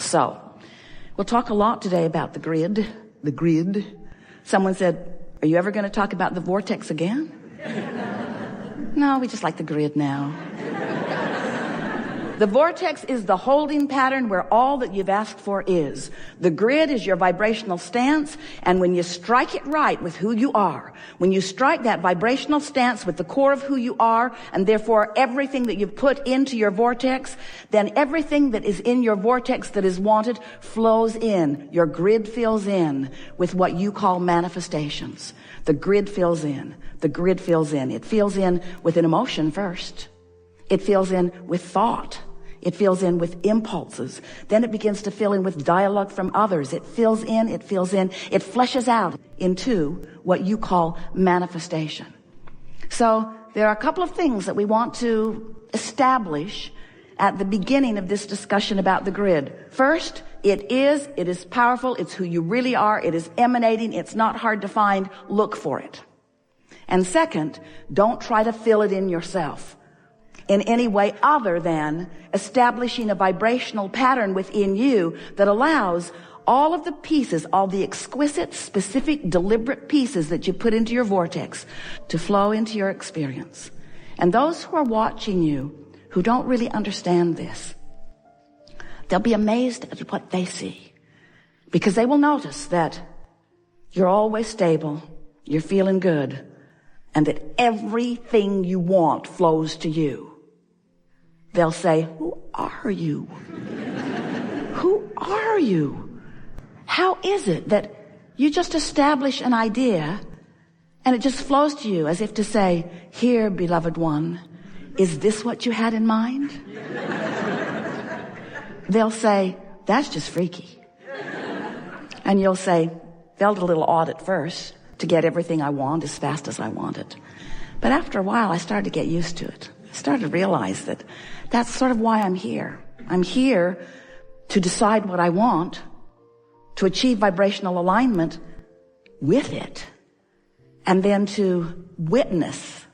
So, we'll talk a lot today about the grid. The grid. Someone said, are you ever going to talk about the vortex again? No, we just like the grid now. The vortex is the holding pattern where all that you've asked for is. The grid is your vibrational stance, and when you strike it right with who you are, when you strike that vibrational stance with the core of who you are, and therefore everything that you've put into your vortex, then everything that is in your vortex that is wanted flows in. Your grid fills in with what you call manifestations. The grid fills in. The grid fills in. It fills in with an emotion first. It fills in with thought. It fills in with impulses. Then it begins to fill in with dialogue from others. It fills in, it fleshes out into what you call manifestation. So there are a couple of things that we want to establish at the beginning of this discussion about the grid. First, it is powerful, it's who you really are, it is emanating, it's not hard to find, look for it. And second, don't try to fill it in yourself in any way other than establishing a vibrational pattern within you that allows all of the pieces, all the exquisite, specific, deliberate pieces that you put into your vortex to flow into your experience. And those who are watching you who don't really understand this, they'll be amazed at what they see, because they will notice that you're always stable, you're feeling good, and that everything you want flows to you. They'll say, who are you? Who are you? How is it that you just establish an idea and it just flows to you as if to say, here, beloved one, is this what you had in mind? They'll say, that's just freaky. And you'll say, felt a little odd at first to get everything I want as fast as I want it. But after a while, I started to get used to it. I started to realize that that's sort of why I'm here. I'm here to decide what I want, to achieve vibrational alignment with it, and then to witness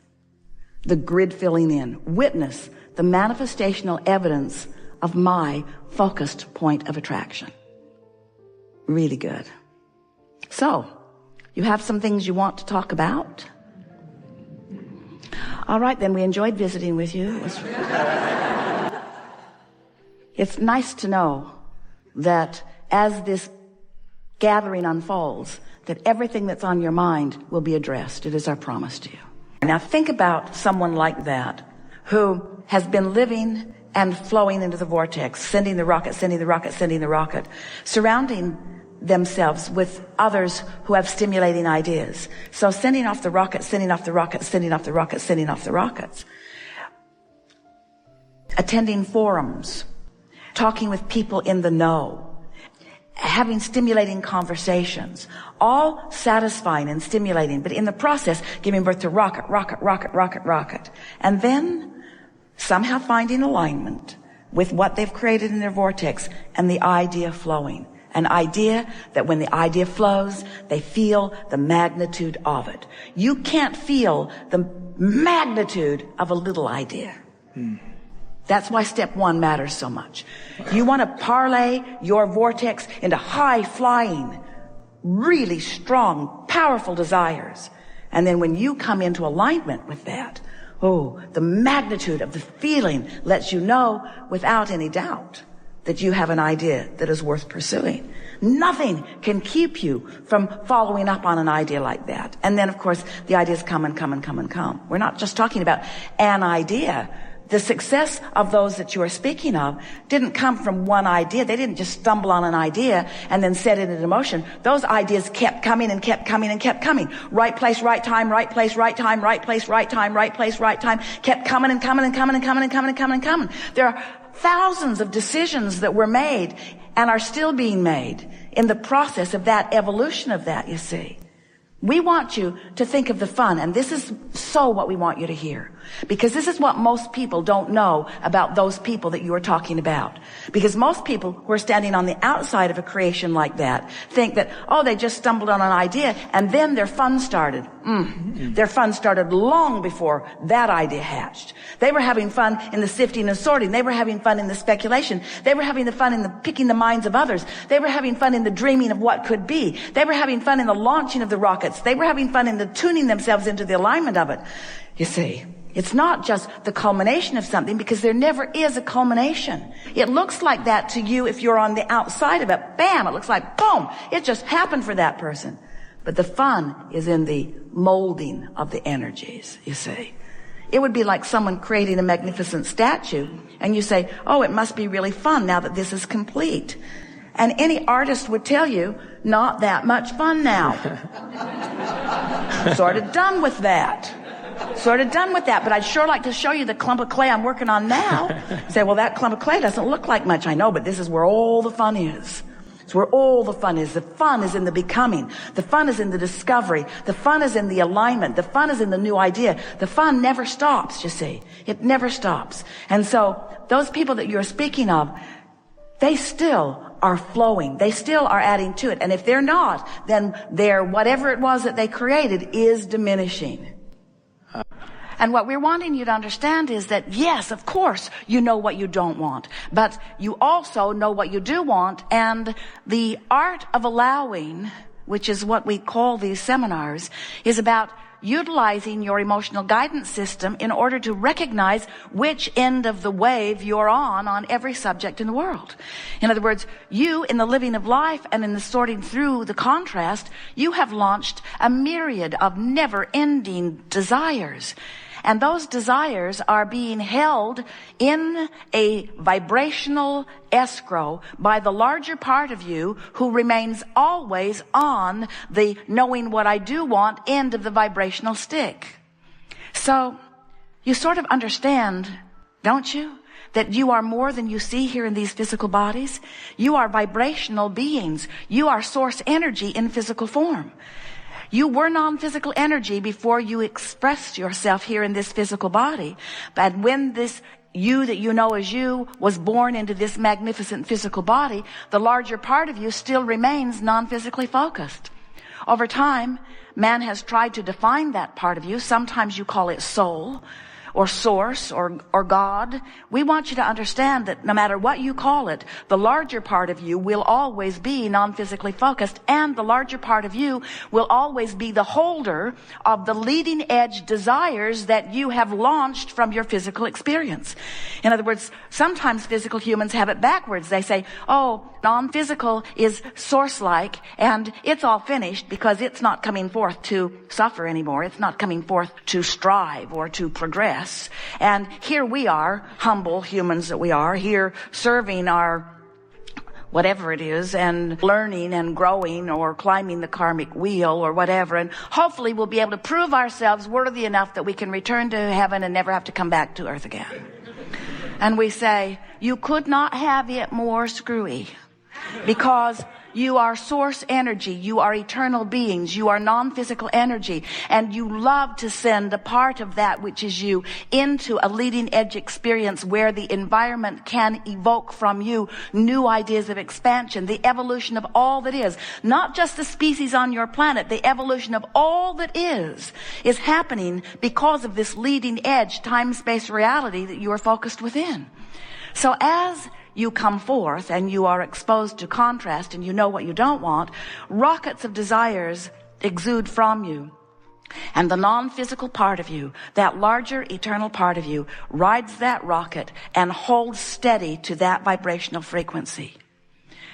the grid filling in, witness the manifestational evidence of my focused point of attraction. Really good. So, you have some things you want to talk about? All right, then, we enjoyed visiting with you. It's nice to know that as this gathering unfolds, that everything that's on your mind will be addressed. It is our promise to you. Now think about someone like that who has been living and flowing into the vortex, sending the rocket, sending the rocket, sending the rocket, surrounding themselves with others who have stimulating ideas. So sending off the rocket, sending off the rocket, sending off the rocket, sending off the rockets. Attending forums, talking with people in the know, having stimulating conversations, all satisfying and stimulating, but in the process giving birth to rocket, rocket, rocket, rocket, rocket. And then somehow finding alignment with what they've created in their vortex and the idea flowing. An idea that when the idea flows, they feel the magnitude of it. You can't feel the magnitude of a little idea. That's why step one matters so much. You want to parlay your vortex into high-flying, really strong, powerful desires. And then when you come into alignment with that, the magnitude of the feeling lets you know without any doubt that you have an idea that is worth pursuing. Nothing can keep you from following up on an idea like that. And then, of course, the ideas come and come and come and come. We're not just talking about an idea. The success of those that you are speaking of didn't come from one idea. They didn't just stumble on an idea and then set it into motion. Those ideas kept coming and kept coming and kept coming. Right place, right time, right place, right time, right place, right time, right place, right time. Kept coming and coming and coming and coming and coming and coming and coming. There are thousands of decisions that were made and are still being made in the process of that evolution of that, you see. We want you to think of the fun, and this is so what we want you to hear. Because this is what most people don't know about those people that you are talking about. Because most people who are standing on the outside of a creation like that think that, oh, they just stumbled on an idea and then their fun started. Their fun started long before that idea hatched. They were having fun in the sifting and sorting. They were having fun in the speculation. They were having the fun in the picking the minds of others. They were having fun in the dreaming of what could be. They were having fun in the launching of the rockets. They were having fun in the tuning themselves into the alignment of it. You see, it's not just the culmination of something, because there never is a culmination. It looks like that to you if you're on the outside of it. Bam! It looks like boom! It just happened for that person. But the fun is in the molding of the energies, you see. It would be like someone creating a magnificent statue, and you say, oh, it must be really fun now that this is complete. And any artist would tell you, not that much fun now. Sort of done with that. But I'd sure like to show you the clump of clay I'm working on now. Say, well, that clump of clay doesn't look like much. I know, but this is where all the fun is. It's where all the fun is. The fun is in the becoming. The fun is in the discovery. The fun is in the alignment. The fun is in the new idea. The fun never stops, you see. It never stops. And so those people that you're speaking of, they still are flowing. They still are adding to it. And if they're not, then their whatever it was that they created is diminishing. And what we're wanting you to understand is that, yes, of course, you know what you don't want, but you also know what you do want. And the art of allowing, which is what we call these seminars, is about utilizing your emotional guidance system in order to recognize which end of the wave you're on every subject in the world. In other words, you, in the living of life and in the sorting through the contrast, you have launched a myriad of never-ending desires. And those desires are being held in a vibrational escrow by the larger part of you, who remains always on the knowing what I do want end of the vibrational stick. So you sort of understand, don't you, that you are more than you see here in these physical bodies? You are vibrational beings. You are source energy in physical form. You were non-physical energy before you expressed yourself here in this physical body. But when this you that you know as you was born into this magnificent physical body, the larger part of you still remains non-physically focused. Over time, man has tried to define that part of you. Sometimes you call it soul, or source, or God. We want you to understand that no matter what you call it, the larger part of you will always be non-physically focused, and the larger part of you will always be the holder of the leading edge desires that you have launched from your physical experience. In other words, sometimes physical humans have it backwards. They say, oh, non-physical is source-like, and it's all finished because it's not coming forth to suffer anymore. It's not coming forth to strive or to progress. And here we are, humble humans that we are, here serving our whatever it is, and learning and growing or climbing the karmic wheel or whatever. And hopefully we'll be able to prove ourselves worthy enough that we can return to heaven and never have to come back to earth again. And we say, you could not have it more screwy, because you are source energy. You are eternal beings. You are non-physical energy. And you love to send a part of that which is you into a leading edge experience where the environment can evoke from you new ideas of expansion, the evolution of all that is. Not just the species on your planet, the evolution of all that is happening because of this leading edge time-space reality that you are focused within. So as you come forth and you are exposed to contrast and you know what you don't want, rockets of desires exude from you. And the non-physical part of you, that larger eternal part of you, rides that rocket and holds steady to that vibrational frequency.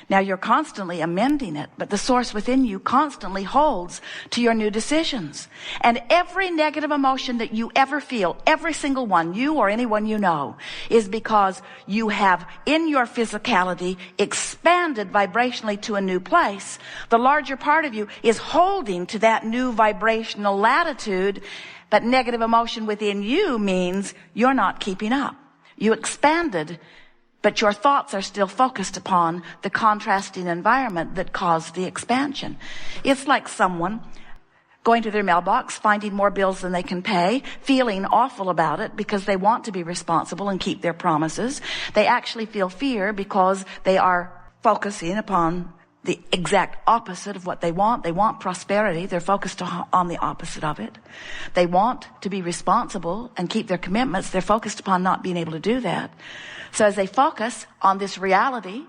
Now you're constantly amending it, but the source within you constantly holds to your new decisions. And every negative emotion that you ever feel, every single one, you or anyone you know, is because you have in your physicality expanded vibrationally to a new place. The larger part of you is holding to that new vibrational latitude, but negative emotion within you means you're not keeping up. You expanded, but your thoughts are still focused upon the contrasting environment that caused the expansion. It's like someone going to their mailbox, finding more bills than they can pay, feeling awful about it because they want to be responsible and keep their promises. They actually feel fear because they are focusing upon the exact opposite of what they want. They want prosperity. They're focused on the opposite of it. They want to be responsible and keep their commitments. They're focused upon not being able to do that. So as they focus on this reality,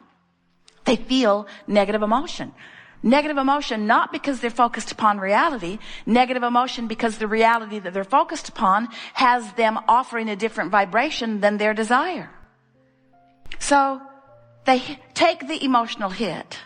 they feel negative emotion. Negative emotion not because they're focused upon reality. Negative emotion because the reality that they're focused upon has them offering a different vibration than their desire. So they take the emotional hit.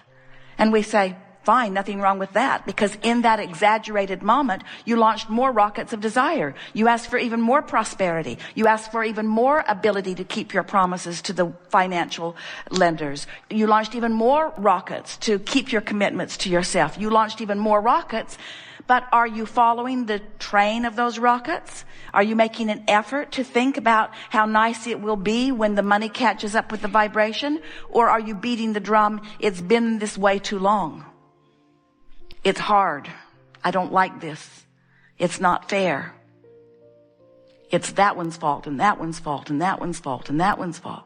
And we say, fine, nothing wrong with that, because in that exaggerated moment, you launched more rockets of desire. You asked for even more prosperity. You asked for even more ability to keep your promises to the financial lenders. You launched even more rockets to keep your commitments to yourself. You launched even more rockets. But are you following the train of those rockets? Are you making an effort to think about how nice it will be when the money catches up with the vibration? Or are you beating the drum, it's been this way too long? It's hard. I don't like this. It's not fair. It's that one's fault and that one's fault and that one's fault and that one's fault.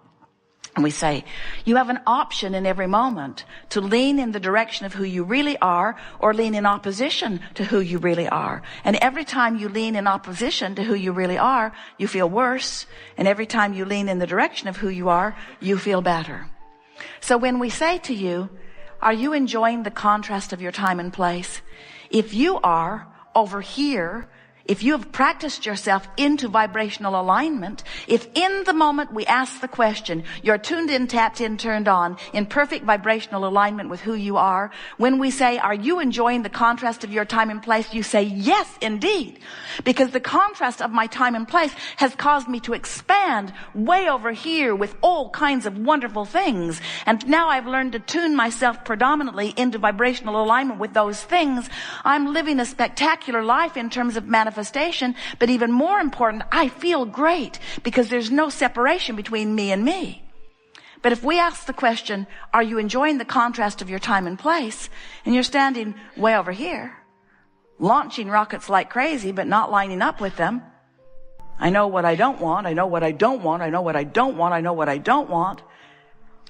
And we say, you have an option in every moment to lean in the direction of who you really are or lean in opposition to who you really are. And every time you lean in opposition to who you really are, you feel worse. And every time you lean in the direction of who you are, you feel better. So when we say to you, are you enjoying the contrast of your time and place? If you are over here, if you have practiced yourself into vibrational alignment, if in the moment we ask the question, you're tuned in, tapped in, turned on, in perfect vibrational alignment with who you are, when we say, are you enjoying the contrast of your time and place? You say, yes, indeed. Because the contrast of my time and place has caused me to expand way over here with all kinds of wonderful things. And now I've learned to tune myself predominantly into vibrational alignment with those things. I'm living a spectacular life in terms of manifestation. But even more important, I feel great because there's no separation between me and me. But if we ask the question, are you enjoying the contrast of your time and place? And you're standing way over here, launching rockets like crazy, but not lining up with them. I know what I don't want. I know what I don't want. I know what I don't want. I know what I don't want.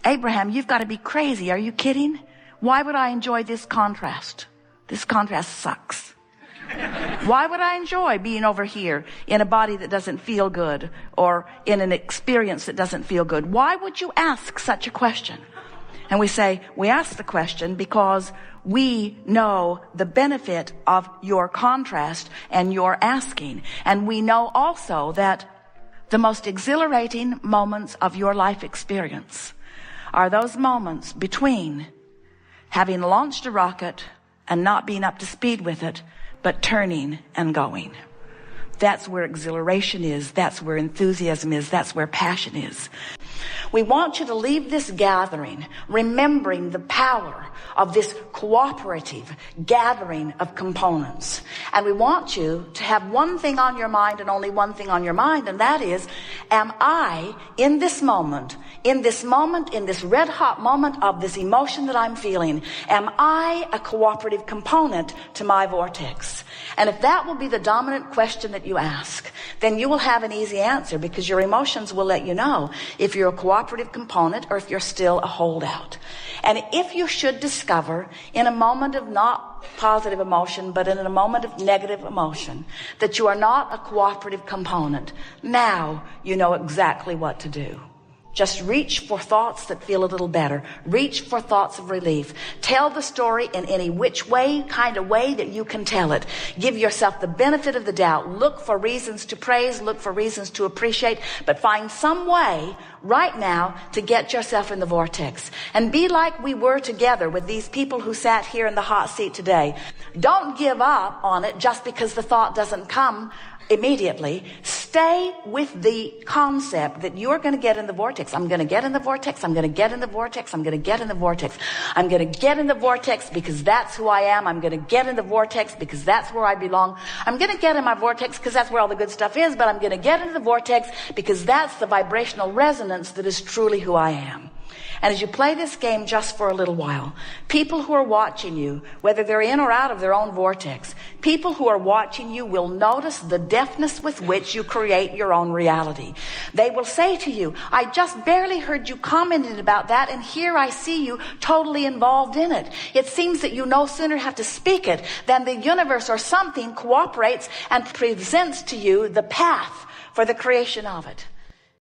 Abraham, you've got to be crazy. Are you kidding? Why would I enjoy this contrast? This contrast sucks. Why would I enjoy being over here in a body that doesn't feel good or in an experience that doesn't feel good? Why would you ask such a question? And we say, we ask the question because we know the benefit of your contrast and your asking. And we know also that the most exhilarating moments of your life experience are those moments between having launched a rocket and not being up to speed with it, but turning and going. That's where exhilaration is. That's where enthusiasm is. That's where passion is. We want you to leave this gathering remembering the power of this cooperative gathering of components. And we want you to have one thing on your mind and only one thing on your mind, and that is, am I in this moment, in this red hot moment of this emotion that I'm feeling, am I a cooperative component to my vortex? And if that will be the dominant question that you ask, then you will have an easy answer, because your emotions will let you know if you're a cooperative component or if you're still a holdout. And if you should discover in a moment of not positive emotion, but in a moment of negative emotion, that you are not a cooperative component, now you know exactly what to do. Just reach for thoughts that feel a little better. Reach for thoughts of relief. Tell the story in any which way, kind of way that you can tell it. Give yourself the benefit of the doubt. Look for reasons to praise. Look for reasons to appreciate. But find some way right now to get yourself in the vortex. And be like we were together with these people who sat here in the hot seat today. Don't give up on it just because the thought doesn't come immediately. Stay with the concept that you're going to get in the vortex. I'm going to get in the vortex. I'm going to get in the vortex. I'm going to get in the vortex. I'm going to get in the vortex because that's who I am. I'm going to get in the vortex because that's where I belong. I'm going to get in my vortex because that's where all the good stuff is, but I'm going to get into the vortex because that's the vibrational resonance that is truly who I am. And as you play this game just for a little while, people who are watching you, whether they're in or out of their own vortex, people who are watching you will notice the deftness with which you create your own reality. They will say to you, I just barely heard you commenting about that, and here I see you totally involved in it. It seems that you no sooner have to speak it than the universe or something cooperates and presents to you the path for the creation of it.